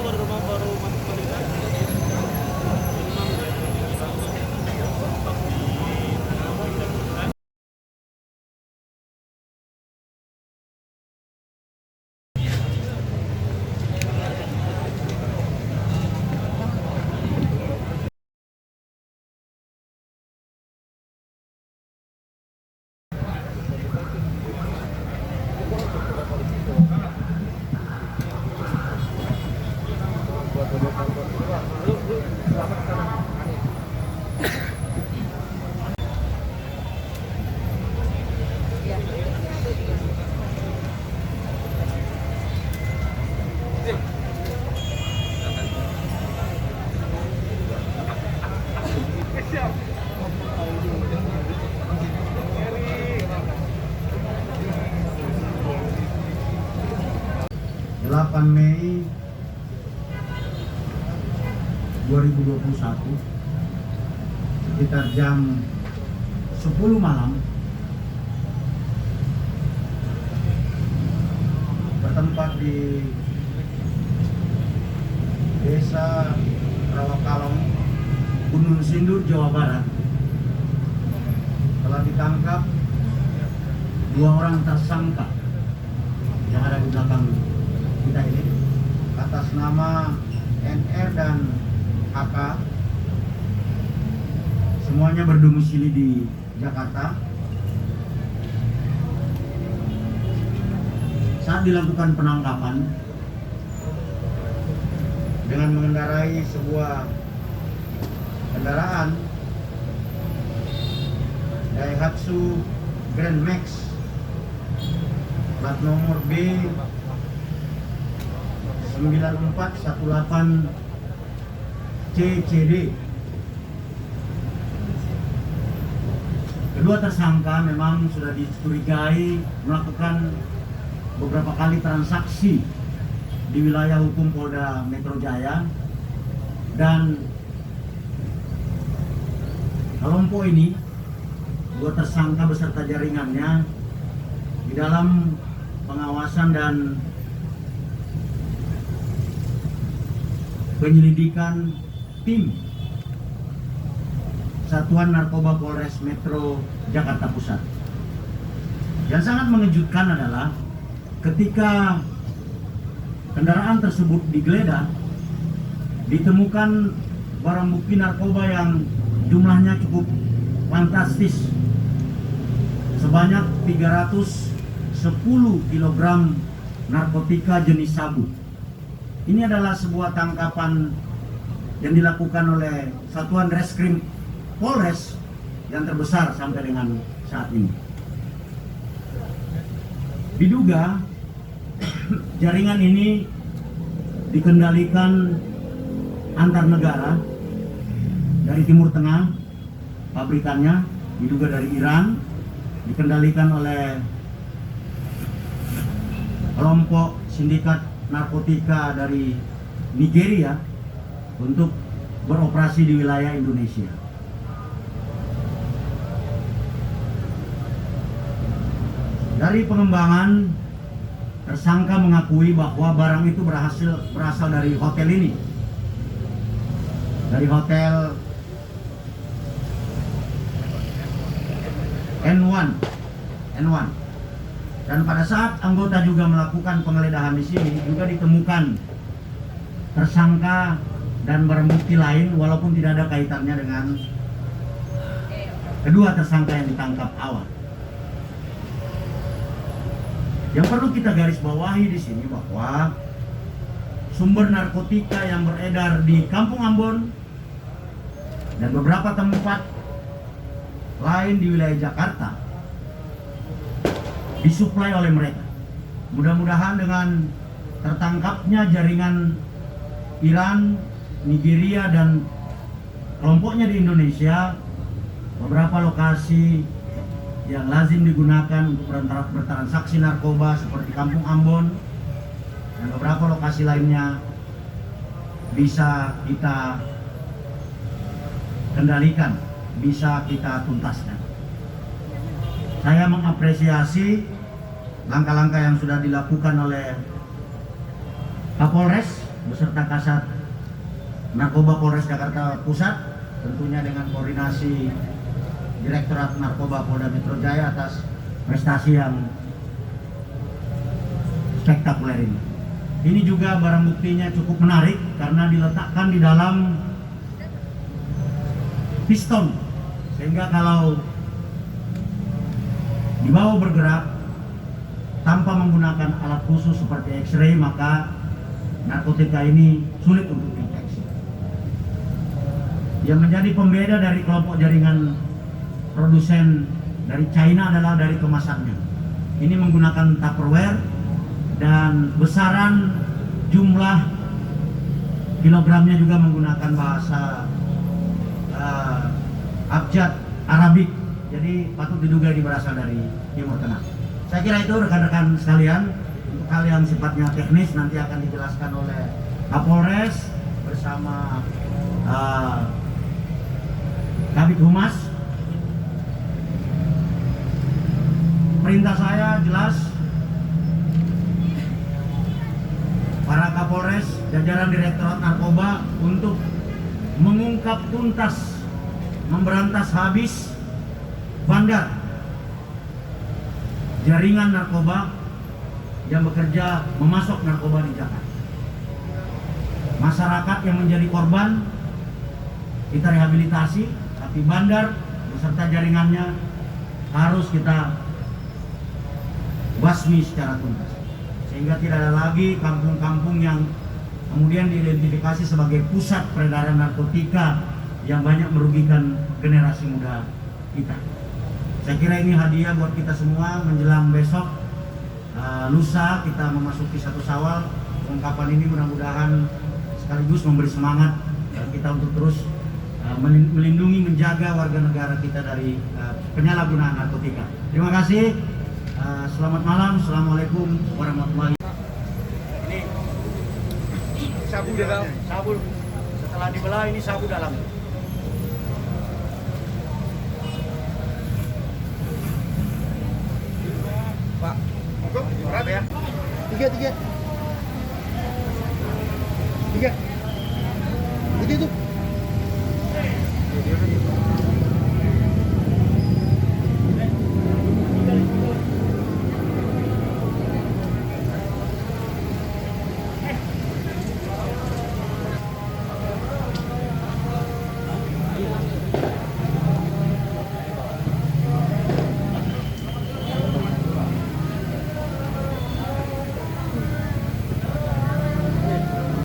keluar rumah baru masuk balik lagi. Mei 2021 sekitar jam 10 malam bertempat di Desa Rawakalong, Gunung Sindur, Jawa Barat, telah ditangkap 2 orang tersangka yang ada di belakang kita ini atas nama NR dan HK, semuanya berdomisili di Jakarta. Saat dilakukan penangkapan dengan mengendarai sebuah kendaraan Daihatsu Grand Max plat nomor B 9418 CCD. Kedua tersangka memang sudah dicurigai melakukan beberapa kali transaksi di wilayah hukum Polda Metro Jaya, dan kelompok ini, 2 tersangka beserta jaringannya, di dalam pengawasan dan penyelidikan tim Satuan Narkoba Polres Metro Jakarta Pusat. Yang sangat mengejutkan adalah ketika kendaraan tersebut digeledah, ditemukan barang bukti narkoba yang jumlahnya cukup fantastis, sebanyak 310 kg narkotika jenis sabu. Ini adalah sebuah tangkapan yang dilakukan oleh Satuan Reskrim Polres yang terbesar sampai dengan saat ini. Diduga jaringan ini dikendalikan antar negara dari Timur Tengah, pabrikannya diduga dari Iran, dikendalikan oleh kelompok sindikat narkotika dari Nigeria untuk beroperasi di wilayah Indonesia. Dari pengembangan, tersangka mengakui bahwa barang itu berasal dari hotel ini, dari hotel N1. Dan pada saat anggota juga melakukan penggeledahan di sini, juga ditemukan tersangka dan barang bukti lain, walaupun tidak ada kaitannya dengan kedua tersangka yang ditangkap awal. Yang perlu kita garis bawahi di sini bahwa sumber narkotika yang beredar di Kampung Ambon dan beberapa tempat lain di wilayah Jakarta disuplai oleh mereka. Mudah-mudahan dengan tertangkapnya jaringan Iran, Nigeria, dan kelompoknya di Indonesia, beberapa lokasi yang lazim digunakan untuk bertransaksi narkoba seperti Kampung Ambon dan beberapa lokasi lainnya bisa kita kendalikan, bisa kita tuntaskan. Saya mengapresiasi langkah-langkah yang sudah dilakukan oleh Kapolres beserta Kasat Narkoba Polres Jakarta Pusat, tentunya dengan koordinasi Direktorat Narkoba Polda Metro Jaya atas prestasi yang spektakuler ini. Ini juga barang buktinya cukup menarik karena diletakkan di dalam piston, sehingga kalau dibawa bergerak tanpa menggunakan alat khusus seperti X-ray, maka narkotika ini sulit untuk dideteksi. Yang menjadi pembeda dari kelompok jaringan produsen dari China adalah dari kemasannya. Ini menggunakan Tupperware dan besaran jumlah kilogramnya juga menggunakan bahasa abjad Arabik. Jadi patut diduga ini berasal dari Timur Tengah. Saya kira itu rekan-rekan sekalian. Untuk hal yang sifatnya teknis nanti akan dijelaskan oleh Kapolres bersama Kabid Humas. Perintah saya jelas, para Kapolres, jajaran Direktorat Narkoba untuk mengungkap tuntas, memberantas habis bandar jaringan narkoba yang bekerja memasok narkoba di Jakarta. Masyarakat yang menjadi korban kita rehabilitasi, tapi bandar beserta jaringannya harus kita basmi secara tuntas, sehingga tidak ada lagi kampung-kampung yang kemudian diidentifikasi sebagai pusat peredaran narkotika yang banyak merugikan generasi muda kita. Saya kira ini hadiah buat kita semua menjelang besok, lusa kita memasuki 1 Syawal. Ungkapan ini mudah-mudahan sekaligus memberi semangat kita untuk terus melindungi, menjaga warga negara kita dari penyalahgunaan narkotika. Terima kasih. Selamat malam. Assalamualaikum warahmatullahi wabarakatuh. Ini sabu dalam. Sabu setelah dibelah ini sabu dalam. Pak, berapa ya? 3 itu.